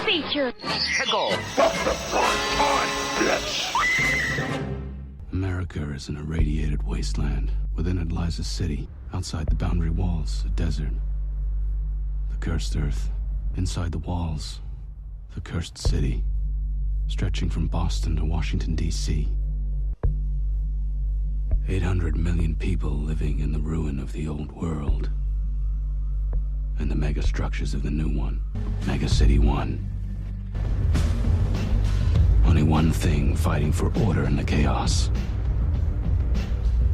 feature. Pickle. America is an irradiated wasteland. Within it lies a city. Outside the boundary walls, a desert. The cursed earth. Inside the walls, the cursed city. Stretching from Boston to Washington, D.C. 800 million people living in the ruin of the old world. And the megastructures of the new one. Mega City 1. Only one thing fighting for order in the chaos.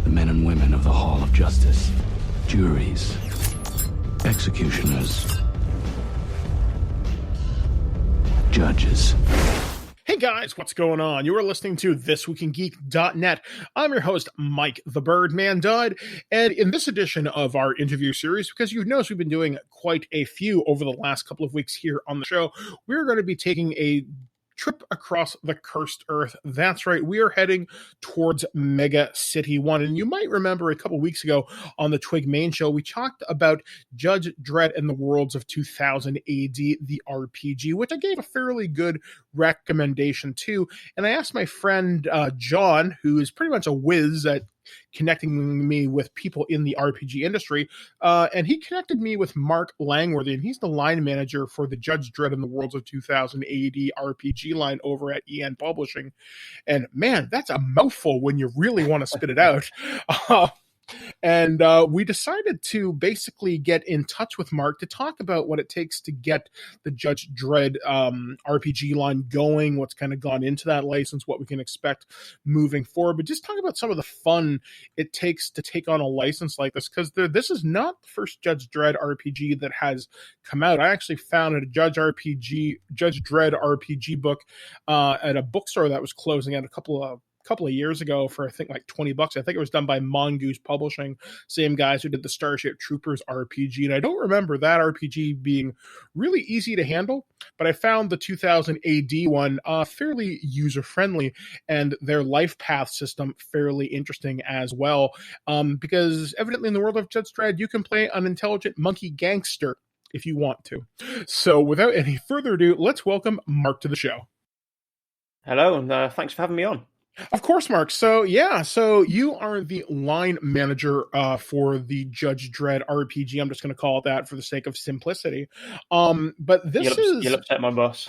The men and women of the Hall of Justice. Juries. Executioners. Judges. Hey guys, what's going on? You are listening to ThisWeekInGeek.net. I'm your host, Mike the Birdman Dodd, and in this edition of our interview series, because you've noticed we've been doing quite a few over the last couple of weeks here on the show, we're going to be taking a trip across the cursed earth. That's right, we are heading towards Mega City 1. And you might remember a couple weeks ago on the Twig Main Show, we talked about Judge Dredd and the Worlds of 2000 AD, the RPG, which I gave a fairly good recommendation to. And I asked my friend John, who is pretty much a whiz at connecting me with people in the RPG industry, and he connected me with Marc Langworthy, and he's the line manager for the Judge Dredd and the Worlds of 2000 AD RPG line over at EN Publishing. And man, that's a mouthful when you really want to spit it out. And we decided to basically get in touch with Marc to talk about what it takes to get the Judge Dredd RPG line going, what's kind of gone into that license, what we can expect moving forward, but just talk about some of the fun it takes to take on a license like this, because this is not the first Judge Dredd RPG that has come out. I actually found a Judge Dredd RPG book at a bookstore that was closing at a couple of years ago for I think like $20. I think it was done by Mongoose Publishing, same guys who did the Starship Troopers RPG, and I don't remember that RPG being really easy to handle, but I found the 2000 AD one fairly user-friendly, and their life path system fairly interesting as well, because evidently in the world of Judge Dredd you can play an intelligent monkey gangster if you want to. So without any further ado, let's welcome Marc to the show. Hello, and thanks for having me on. Of course, Marc. So you are the line manager for the Judge Dredd RPG. I'm just going to call it that for the sake of simplicity. But you'll upset my boss.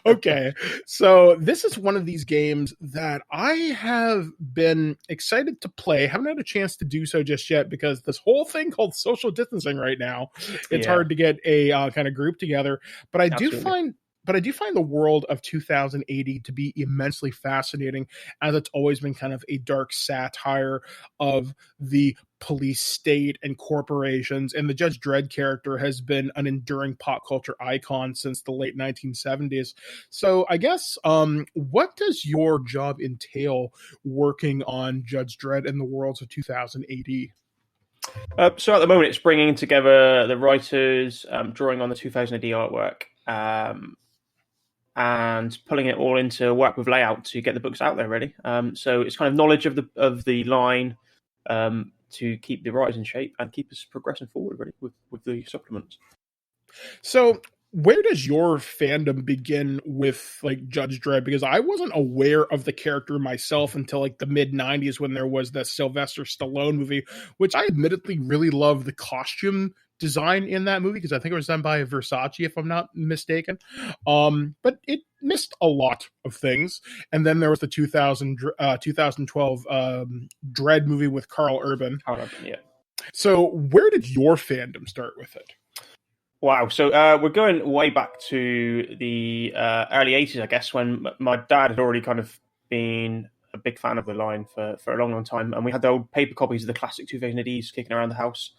Okay, so this is one of these games that I have been excited to play. Haven't had a chance to do so just yet because this whole thing called social distancing right now, it's hard to get a kind of group together. But I do find the world of 2000 AD to be immensely fascinating, as it's always been kind of a dark satire of the police state and corporations, and the Judge Dredd character has been an enduring pop culture icon since the late 1970s. So I guess, what does your job entail working on Judge Dredd and the Worlds of 2000 AD? So at the moment, it's bringing together the writers, drawing on the 2000 AD artwork, and pulling it all into work with layout to get the books out there, really. So it's kind of knowledge of the line to keep the writers in shape and keep us progressing forward, really, with the supplements. So where does your fandom begin with like Judge Dredd? Because I wasn't aware of the character myself until like the mid 90s when there was the Sylvester Stallone movie, which I admittedly really love the costume design in that movie because I think it was done by Versace, if I'm not mistaken. But it missed a lot of things. And then there was the 2012 Dredd movie with Carl Urban. Yeah. So where did your fandom start with it? Wow. So we're going way back to the early 80s, I guess, when my dad had already kind of been a big fan of the line for a long, long time. And we had the old paper copies of the classic 2000 ADs kicking around the house.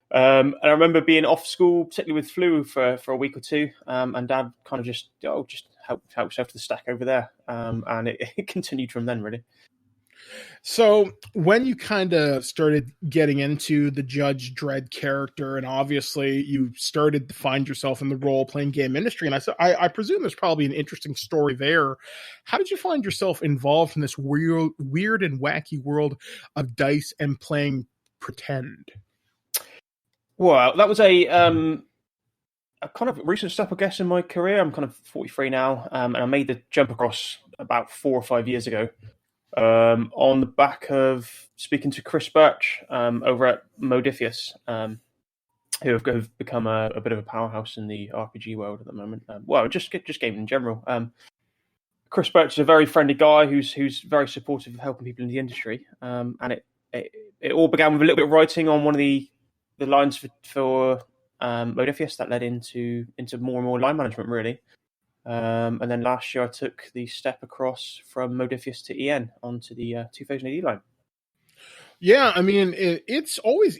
And I remember being off school, particularly with flu, for a week or two, and Dad kind of just help yourself to the stack over there, and it continued from then, really. So when you kind of started getting into the Judge Dredd character, and obviously you started to find yourself in the role-playing game industry, and I presume there's probably an interesting story there. How did you find yourself involved in this weird and wacky world of dice and playing pretend? Well, that was a a kind of recent step, I guess, in my career. I'm kind of 43 now, and I made the jump across about 4 or 5 years ago, on the back of speaking to Chris Birch over at Modifius, who have become a bit of a powerhouse in the RPG world at the moment. Well, just gaming in general. Chris Birch is a very friendly guy who's very supportive of helping people in the industry. And it all began with a little bit of writing on one of the lines for Modifius that led into more and more line management, really. And then last year I took the step across from Modifius to EN onto the 2000 AD line. Yeah, I mean, it's always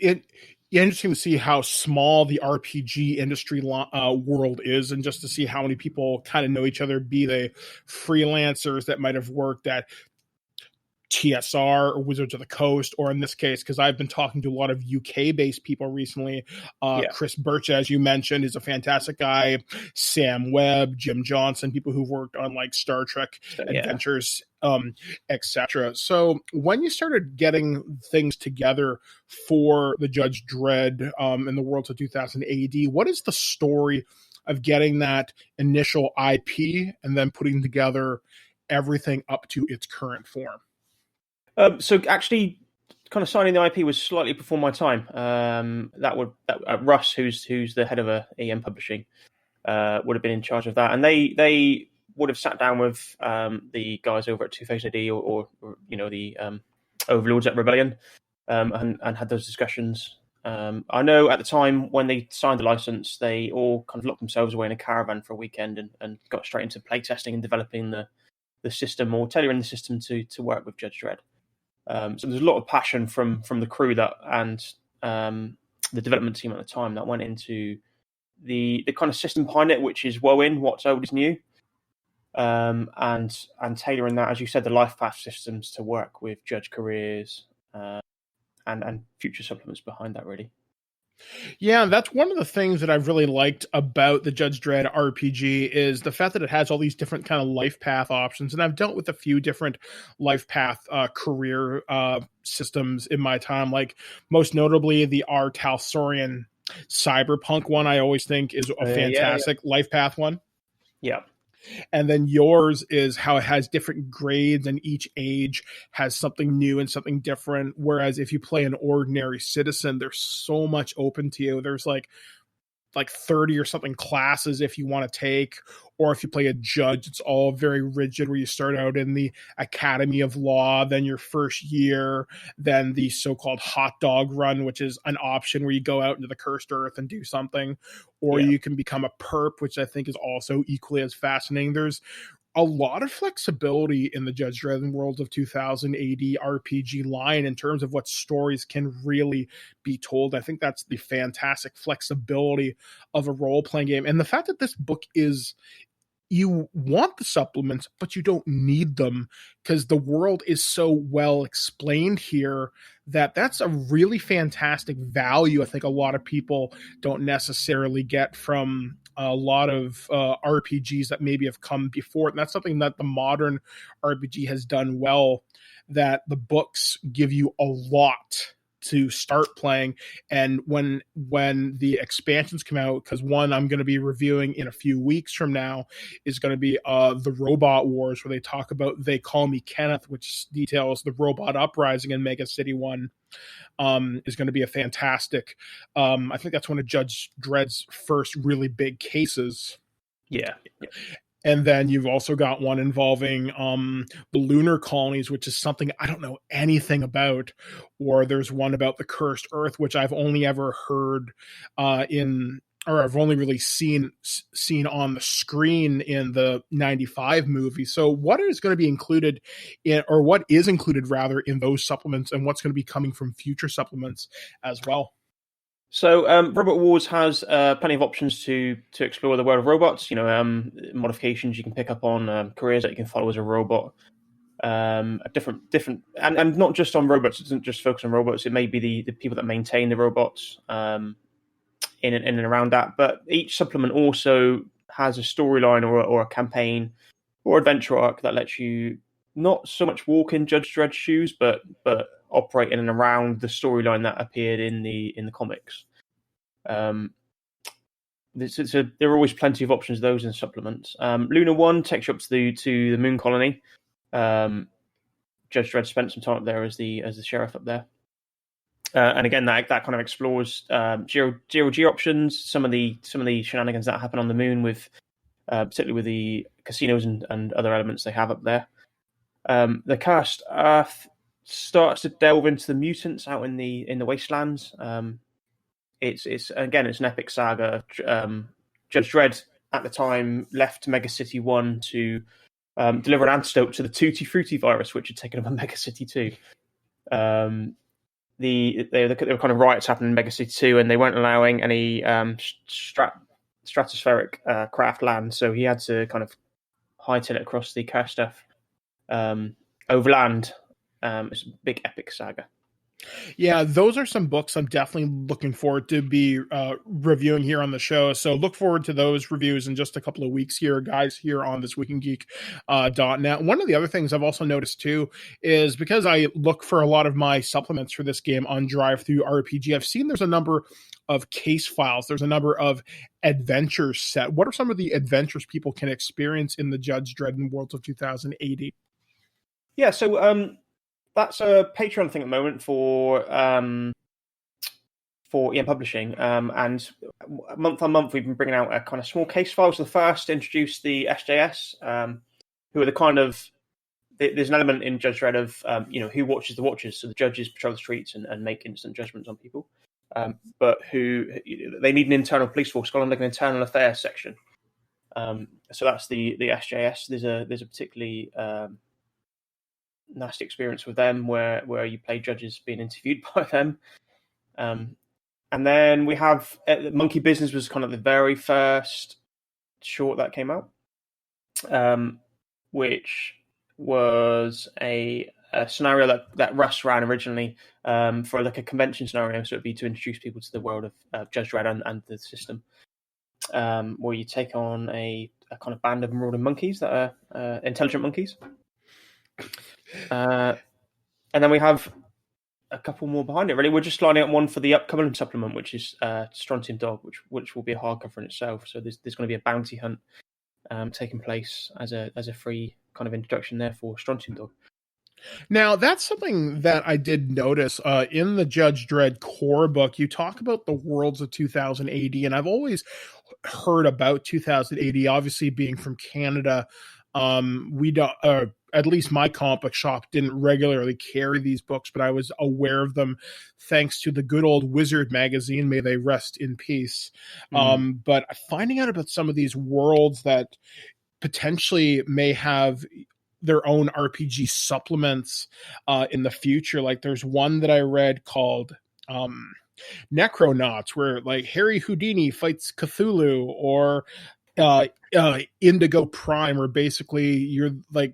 interesting to see how small the RPG industry world is, and just to see how many people kind of know each other, be they freelancers that might have worked at TSR or Wizards of the Coast, or in this case, because I've been talking to a lot of UK-based people recently. Chris Birch, as you mentioned, is a fantastic guy. Sam Webb, Jim Johnson, people who've worked on like Star Trek Adventures, etc. So when you started getting things together for the Judge Dredd in the Worlds of 2000 AD, what is the story of getting that initial IP and then putting together everything up to its current form? So actually, kind of signing the IP was slightly before my time. Russ, who's the head of EM Publishing, would have been in charge of that, and they would have sat down with the guys over at 2000 AD or the overlords at Rebellion, and had those discussions. I know at the time when they signed the license, they all kind of locked themselves away in a caravan for a weekend and got straight into playtesting and developing the system, or tailoring the system to work with Judge Dredd. So there's a lot of passion from the crew and the development team at the time that went into the kind of system behind it, which is woe-in, what's old is new, and tailoring that, as you said, the life path systems to work with judge careers and future supplements behind that, really. Yeah, that's one of the things that I've really liked about the Judge Dredd RPG is the fact that it has all these different kind of life path options. And I've dealt with a few different life path career systems in my time, like most notably the R. Talsorian cyberpunk one. I always think is a fantastic life path one. Yeah. And then yours is how it has different grades and each age has something new and something different. Whereas if you play an ordinary citizen, there's so much open to you. There's like 30 or something classes if you want to take, or if you play a judge, it's all very rigid, where you start out in the Academy of Law, then your first year, then the so-called hot dog run, which is an option where you go out into the cursed earth and do something, or you can become a perp, which I think is also equally as fascinating. There's a lot of flexibility in the Judge Dredd Worlds of 2000 AD RPG line in terms of what stories can really be told. I think that's the fantastic flexibility of a role-playing game. And the fact that this book is, you want the supplements, but you don't need them because the world is so well explained here that's a really fantastic value. I think a lot of people don't necessarily get from a lot of RPGs that maybe have come before. And that's something that the modern RPG has done well, that the books give you a lot to start playing. And when the expansions come out, because one I'm going to be reviewing in a few weeks from now is going to be the Robot Wars, where they talk about They Call Me Kenneth, which details the robot uprising in Mega City 1. Is going to be a fantastic, I think that's one of Judge Dredd's first really big cases. Yeah. And then you've also got one involving the lunar colonies, which is something I don't know anything about. Or there's one about the cursed earth, which I've only ever heard I've only really seen on the screen in the 95 movie. So what is going to be included what is included rather in those supplements, and what's going to be coming from future supplements as well? So Robot Wars has plenty of options to explore the world of robots. Modifications you can pick up on, careers that you can follow as a robot. Different, and not just on robots. It doesn't just focus on robots. It may be the people that maintain the robots in and around that. But each supplement also has a storyline or a campaign or adventure arc that lets you not so much walk in Judge Dredd's shoes, but operate in and around the storyline that appeared in the comics. there are always plenty of options of those in supplements. Luna 1 takes you up to the moon colony. Judge Dredd spent some time up there as the sheriff up there. And again, that kind of explores zero G options, some of the shenanigans that happen on the moon, with particularly with the casinos and other elements they have up there. The Cursed Earth starts to delve into the mutants out in the wastelands. It's an epic saga. Judge Dredd at the time left Mega City 1 to deliver an antidote to the Tutti Frutti virus, which had taken over Mega City 2. There were kind of riots happening in Mega City 2, and they weren't allowing any stratospheric craft land, so he had to kind of hightail it across the Cursed Earth overland. It's a big epic saga. Yeah, those are some books I'm definitely looking forward to be reviewing here on the show. So look forward to those reviews in just a couple of weeks here, guys, here on ThisWeekInGeek.net. One of the other things I've also noticed too is, because I look for a lot of my supplements for this game on DriveThruRPG, I've seen there's a number of case files. There's a number of adventures set. What are some of the adventures people can experience in the Judge Dredd and Worlds of 2000 AD? Yeah, so that's a Patreon thing at the moment for EM Publishing, and month on month we've been bringing out a kind of small case file. So the first introduced the SJS, who are the kind of, there's an element in Judge Dredd of who watches the watchers. So the judges patrol the streets and make instant judgments on people, but who they need an internal police force, called like an internal affairs section. So that's the SJS. There's a particularly nasty experience with them where you play judges being interviewed by them. And then we have Monkey Business was kind of the very first short that came out, which was a scenario that Russ ran originally for like a convention scenario. So it'd be to introduce people to the world of Judge Dredd and the system, where you take on a kind of band of marauding monkeys that are intelligent monkeys. And then we have a couple more behind it. Really, we're just lining up one for the upcoming supplement, which is Strontium Dog, which will be a hardcover in itself. So there's going to be a bounty hunt taking place as a free kind of introduction there for Strontium Dog. Now, that's something that I did notice in the Judge Dredd core book. You talk about the worlds of 2000 AD, and I've always heard about 2000 AD. Obviously, being from Canada, we don't. At least my comic book shop didn't regularly carry these books, but I was aware of them thanks to the good old Wizard magazine. May they rest in peace. But finding out about some of these worlds that potentially may have their own RPG supplements in the future. Like there's one that I read called Necronauts, where like Harry Houdini fights Cthulhu, or Indigo Prime, where basically you're like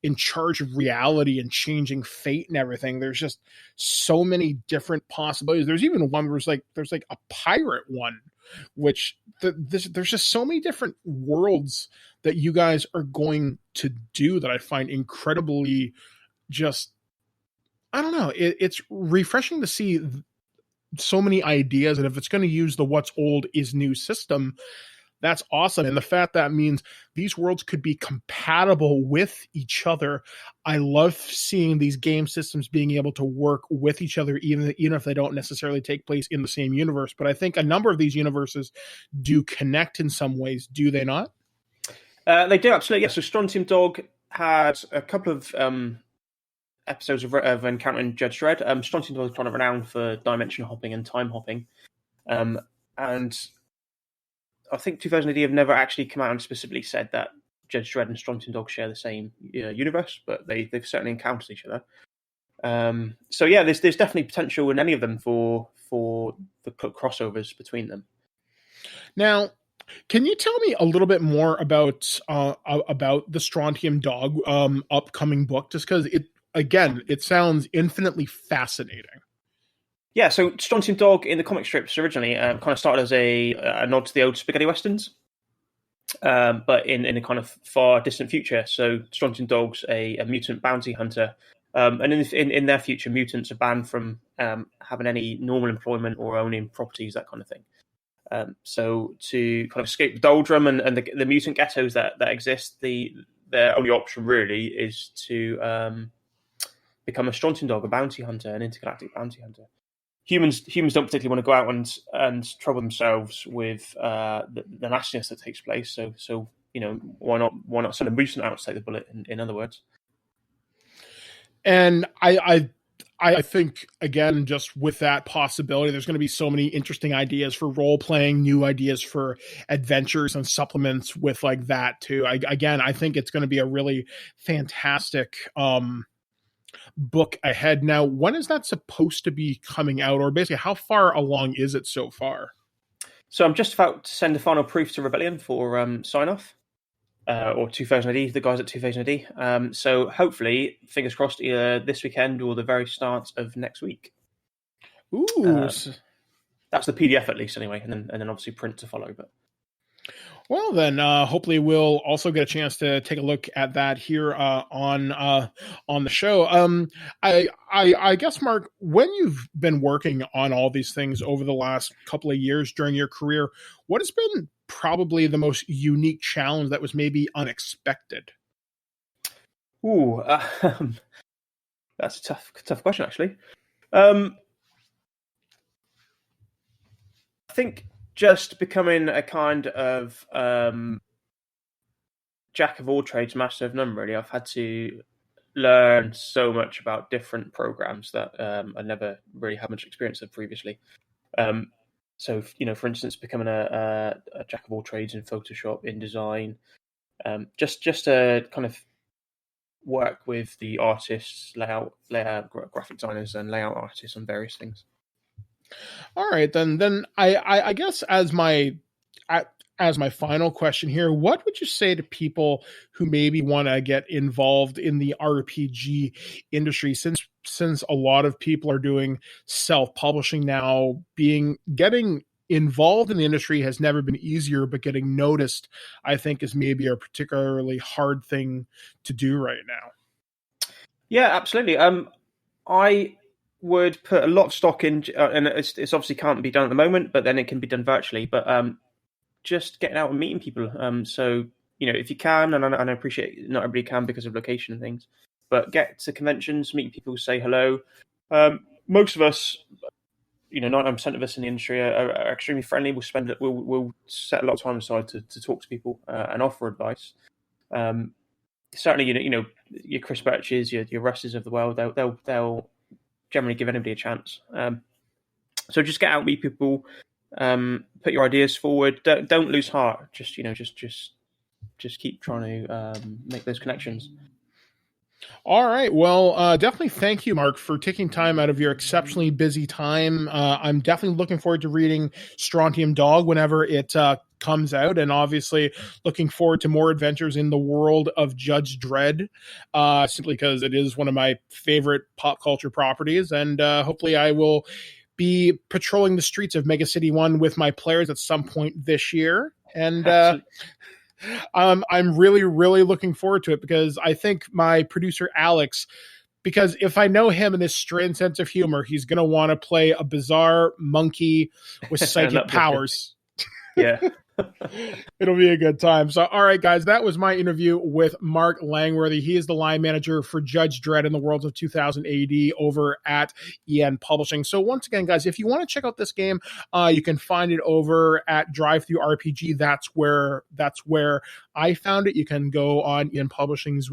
in charge of reality and changing fate and everything. There's just so many different possibilities. There's even one where there's like a pirate one, which there's just so many different worlds that you guys are going to do that I find incredibly just, I don't know. It's refreshing to see so many ideas. And if it's going to use the what's old is new system, that's awesome. And the fact that means these worlds could be compatible with each other. I love seeing these game systems being able to work with each other, even if they don't necessarily take place in the same universe. But I think a number of these universes do connect in some ways. Do they not? They do, absolutely. Yeah. So Strontium Dog had a couple of episodes of encountering Judge Dredd. Strontium Dog is kind of renowned for dimension hopping and time hopping. And I think 2000 AD have never actually come out and specifically said that Judge Dredd and Strontium Dog share the same universe, but they've certainly encountered each other. So yeah, there's definitely potential in any of them for the crossovers between them. Now, can you tell me a little bit more about the Strontium Dog upcoming book? Just because it sounds infinitely fascinating. Yeah, so Strontium Dog in the comic strips originally kind of started as a nod to the old spaghetti westerns, but in a kind of far distant future. So Strontium Dog's a mutant bounty hunter, and in their future, mutants are banned from having any normal employment or owning properties, that kind of thing. So to kind of escape the doldrum and the mutant ghettos that exist, their only option really is to become a Strontium dog, a bounty hunter, an intergalactic bounty hunter. Humans don't particularly want to go out and trouble themselves with the nastiness that takes place. So why not send a mutant out to take the bullet? In other words. And I think, again, just with that possibility, there's going to be so many interesting ideas for role playing, new ideas for adventures and supplements with like that too. I think it's going to be a really fantastic book ahead. Now, when is that supposed to be coming out, or basically how far along is it so far? So I'm just about to send the final proof to Rebellion for sign off. Or 2000 AD, the guys at 2000 AD. So hopefully, fingers crossed, either this weekend or the very start of next week. Ooh, that's the PDF at least, anyway, and then obviously print to follow. But well, then hopefully we'll also get a chance to take a look at that here on the show. I guess, Mark, when you've been working on all these things over the last couple of years during your career, what has been probably the most unique challenge that was maybe unexpected? Ooh, that's a tough question, actually. I think just becoming a kind of jack of all trades, master of none, really. I've had to learn so much about different programs that I never really had much experience of previously. So, for instance, becoming a jack of all trades in Photoshop, in design, just to kind of work with the artists, layout graphic designers and layout artists on various things. All right, then I guess as my final question here, what would you say to people who maybe want to get involved in the RPG industry, since a lot of people are doing self-publishing now? Getting involved in the industry has never been easier, but getting noticed, I think, is maybe a particularly hard thing to do right now. Yeah, absolutely. I would put a lot of stock in, and it's obviously can't be done at the moment, but then it can be done virtually. But just getting out and meeting people. So if you can, and I appreciate not everybody can because of location and things, but get to conventions, meet people, say hello. Most of us, 99% of us in the industry are extremely friendly. We'll set a lot of time aside to talk to people and offer advice. Certainly, your Chris Birches, your Russes of the world, they'll generally give anybody a chance. So just get out, meet people, put your ideas forward. Don't lose heart. Just keep trying to make those connections. All right. Well, definitely thank you, Mark, for taking time out of your exceptionally busy time. I'm definitely looking forward to reading Strontium Dog whenever it comes out, and obviously looking forward to more adventures in the world of Judge Dredd, simply because it is one of my favorite pop culture properties, and hopefully I will be patrolling the streets of Mega City 1 with my players at some point this year. And I'm really, really looking forward to it, because I think my producer Alex, because if I know him and his strange sense of humor, he's going to want to play a bizarre monkey with psychic powers. Yeah. It'll be a good time. So, all right, guys, that was my interview with Marc Langworthy. He is the line manager for Judge Dredd in the Worlds of 2000 AD over at EN Publishing. So once again, guys, if you want to check out this game, you can find it over at Drive-Thru RPG. That's where I found it. You can go on EN Publishing's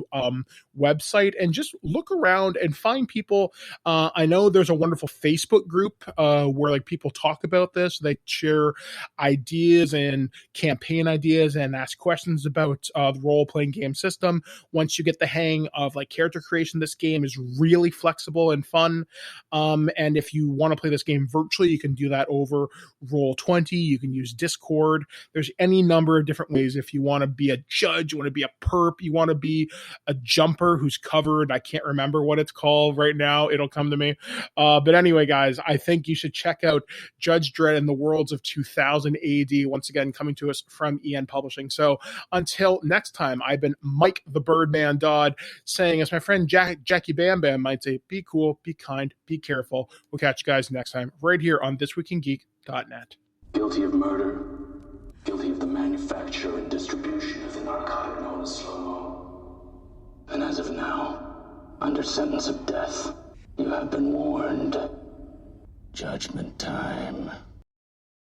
website and just look around and find people. I know there's a wonderful Facebook group where like people talk about this. They share ideas and campaign ideas and ask questions about the role-playing game system. Once you get the hang of like character creation, this game is really flexible and fun. And if you want to play this game virtually, you can do that over Roll20. You can use Discord. There's any number of different ways. If you want to be a judge, you want to be a perp, you want to be a jumper who's covered. I can't remember what it's called right now. It'll come to me. But anyway, guys, I think you should check out Judge Dredd in the Worlds of 2000 AD. Once again, coming to us from EN Publishing. So until next time, I've been Mike the Birdman Dodd, saying, as my friend Jackie Bam Bam might say, be cool, be kind, be careful. We'll catch you guys next time right here on ThisWeekInGeek.net. Guilty of murder. Guilty of the manufacture and distribution of the narcotic known as slow-mo. And as of now, under sentence of death, you have been warned. Judgment time.